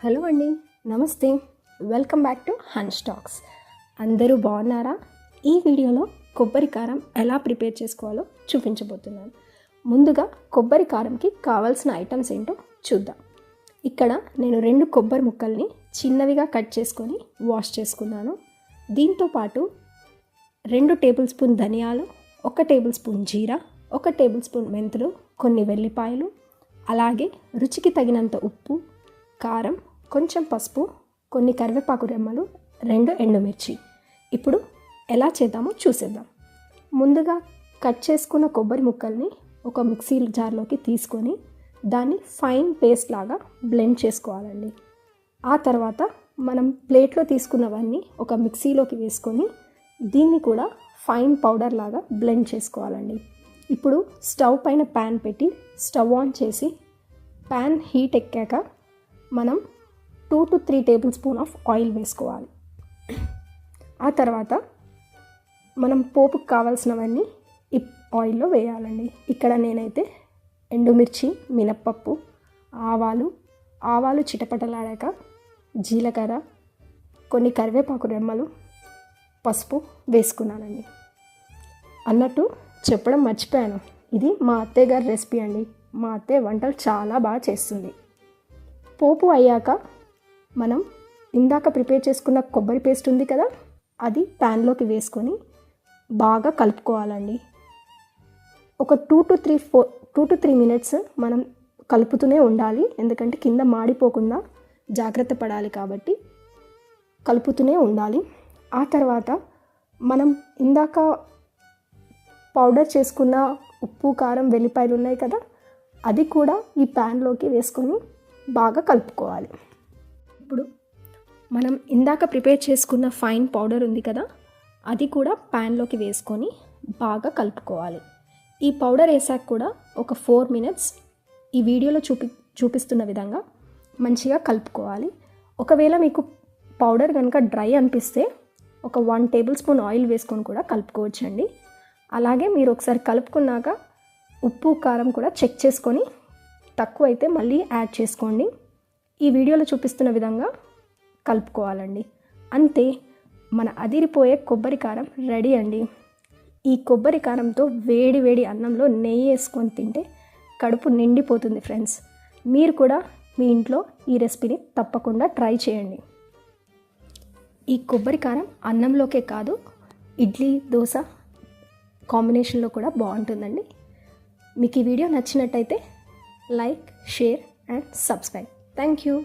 Hello అండి, నమస్తే. Welcome back to Hans talks. అందరూ బాగున్నారా? ఈ వీడియోలో కొబ్బరి కారం ఎలా ప్రిపేర్ చేసుకోవాలో చూపించబోతున్నాను. ముందుగా కొబ్బరి కారంకి కావాల్సిన ఐటమ్స్ ఏంటో చూద్దాం. ఇక్కడ నేను 2 కొబ్బరి ముక్కల్ని చిన్నవిగా కట్ చేసుకొని వాష్ చేసుకున్నాను. దీంతోపాటు 2 టేబుల్ స్పూన్ ధనియాలు, 1 టేబుల్ స్పూన్ జీరా, 1 టేబుల్ స్పూన్ మెంతులు, కొన్ని వెల్లిపాయలు, అలాగే రుచికి తగినంత ఉప్పు, కారం, కొంచెం పసుపు, కొన్ని కరివేపాకు రెమ్మలు, 2 ఎండుమిర్చి. ఇప్పుడు ఎలా చేద్దామో చూసేద్దాం. ముందుగా కట్ చేసుకున్న కొబ్బరి ముక్కల్ని ఒక మిక్సీ జార్లోకి తీసుకొని దాన్ని ఫైన్ పేస్ట్ లాగా బ్లెండ్ చేసుకోవాలండి. ఆ తర్వాత మనం ప్లేట్లో తీసుకున్నవన్నీ ఒక మిక్సీలోకి వేసుకొని దీన్ని కూడా ఫైన్ పౌడర్ లాగా బ్లెండ్ చేసుకోవాలండి. ఇప్పుడు స్టవ్ పైన ప్యాన్ పెట్టి స్టవ్ ఆన్ చేసి ప్యాన్ హీట్ ఎక్కాక మనం 2 to 3 table spoon of oil వేసుకోవాలి. ఆ తర్వాత మనం పోపుకు కావాల్సినవన్నీ ఈ ఆయిల్లో వేయాలండి. ఇక్కడ నేనైతే ఎండుమిర్చి, మినప్పప్పు, ఆవాలు చిటపటలాడాక జీలకర్ర, కొన్ని కరివేపాకు రెమ్మలు, పసుపు వేసుకున్నానండి. అన్నట్టు చెప్పడం మర్చిపోయాను, ఇది మా అత్తయ్య గారి రెసిపీ అండి. మా అత్తయ్య వంటలు చాలా బాగా చేస్తుంది. పోపు అయ్యాక మనం ఇందాక ప్రిపేర్ చేసుకున్న కొబ్బరి పేస్ట్ ఉంది కదా, అది ప్యాన్లోకి వేసుకొని బాగా కలుపుకోవాలండి. ఒక 2 to 3 మినిట్స్ మనం కలుపుతూనే ఉండాలి. ఎందుకంటే కింద మాడిపోకుండా జాగ్రత్త పడాలి కాబట్టి కలుపుతూనే ఉండాలి. ఆ తర్వాత మనం ఇందాక పౌడర్ చేసుకున్న ఉప్పు, కారం, వెల్లిపాయలు ఉన్నాయి కదా, అది కూడా ఈ ప్యాన్లోకి వేసుకొని బాగా కలుపుకోవాలి. ఇప్పుడు మనం ఇందాక ప్రిపేర్ చేసుకున్న ఫైన్ పౌడర్ ఉంది కదా, అది కూడా ప్యాన్లోకి వేసుకొని బాగా కలుపుకోవాలి. ఈ పౌడర్ వేసాక కూడా ఒక 4 మినిట్స్ ఈ వీడియోలో చూపిస్తున్న విధంగా మంచిగా కలుపుకోవాలి. ఒకవేళ మీకు పౌడర్ కనుక డ్రై అనిపిస్తే ఒక 1 టేబుల్ స్పూన్ ఆయిల్ వేసుకొని కూడా కలుపుకోవచ్చండి. అలాగే మీరు ఒకసారి కలుపుకున్నాక ఉప్పు, కారం కూడా చెక్ చేసుకొని తక్కువ అయితే మళ్ళీ యాడ్ చేసుకోండి. ఈ వీడియోలో చూపిస్తున్న విధంగా కలుపుకోవాలండి. అంతే, మన అదిరిపోయే కొబ్బరి కారం రెడీ అండి. ఈ కొబ్బరి కారంతో వేడి వేడి అన్నంలో నెయ్యి వేసుకొని తింటే కడుపు నిండిపోతుంది ఫ్రెండ్స్. మీరు కూడా మీ ఇంట్లో ఈ రెసిపీని తప్పకుండా ట్రై చేయండి. ఈ కొబ్బరి కారం అన్నంలోకే కాదు, ఇడ్లీ, దోశ కాంబినేషన్లో కూడా బాగుంటుందండి. మీకు ఈ వీడియో నచ్చినట్టయితే like, share and subscribe. Thank you.